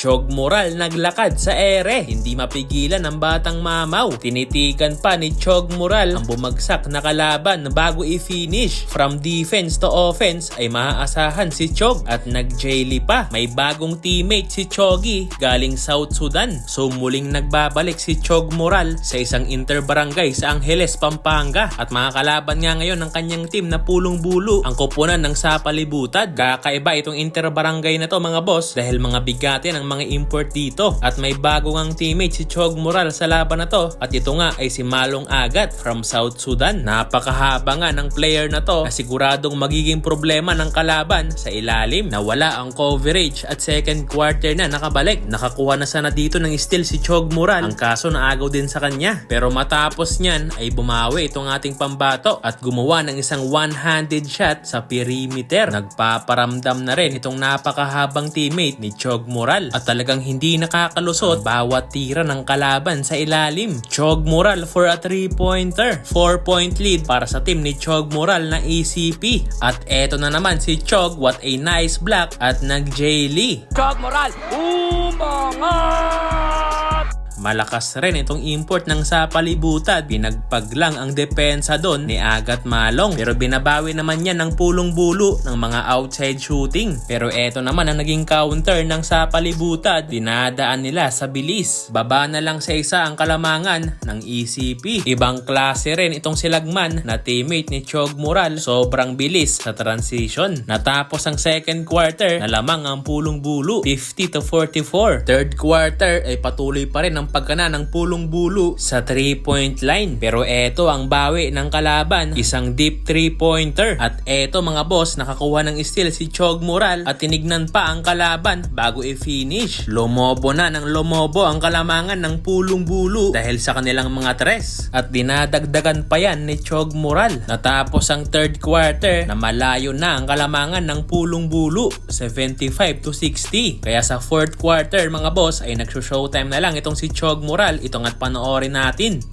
Chog Moral naglakad sa ere, hindi mapigilan ang batang mamaw. Tinitigan pa ni Chog Moral ang bumagsak na kalaban bago i-finish. From defense to offense ay maaasahan si Chog at nag-jaily pa. May bagong teammate si Choggy galing South Sudan. So muling nagbabalik si Chog Moral sa isang interbarangay sa Angeles, Pampanga. At mga kalaban nga ngayon ng kanyang team na Pulong Bulo ang koponan ng Sapalibutad. Kakaiba itong interbarangay na to mga boss dahil mga bigatin ang mga import dito. At may bago ngang teammate si Chog Moral sa laban na to. At ito nga ay si Malong Agat from South Sudan. Napakahaba nga ng player na to na siguradong magiging problema ng kalaban sa ilalim. Nawala ang coverage at second quarter na nakabalik. Nakakuha na sana dito ng steal si Chog Moral. Ang kaso naagaw din sa kanya. Pero matapos niyan ay bumawi itong ating pambato at gumawa ng isang one-handed shot sa perimeter. Nagpaparamdam na rin itong napakahabang teammate ni Chog Moral at talagang hindi nakakalusot bawat tira ng kalaban sa ilalim. Chog Moral for a 3-pointer. 4-point lead para sa team ni Chog Moral na ECP. At eto na naman si Chog, what a nice block at nag-jaily. Chog Moral, umangat! Malakas rin itong import ng Sapalibutad. Pinagpag lang ang depensa doon ni Agat Malong. Pero binabawi naman yan ng Pulong Bulo ng mga outside shooting. Pero eto naman ang naging counter ng Sapalibutad. Dinadaan nila sa bilis. Baba na lang sa isa ang kalamangan ng ECP. Ibang klase rin itong silagman na teammate ni Chog Moral. Sobrang bilis sa transition. Natapos ang second quarter na lamang ang Pulong Bulo 50-44. Third quarter ay patuloy pa rin ang pagkana ng Pulong Bulo sa 3-point line. Pero eto ang bawi ng kalaban, isang deep 3-pointer. At eto mga boss, nakakuha ng steal si Chog Moral at tinignan pa ang kalaban bago i-finish. Lumobo na ng lumobo ang kalamangan ng Pulong Bulo dahil sa kanilang mga tres. At dinadagdagan pa yan ni Chog Moral. Natapos ang third quarter na malayo na ang kalamangan ng Pulong Bulo 75-60. Kaya sa fourth quarter mga boss ay nagso-showtime na lang itong si Chog Moral. Ito nga't panoorin natin.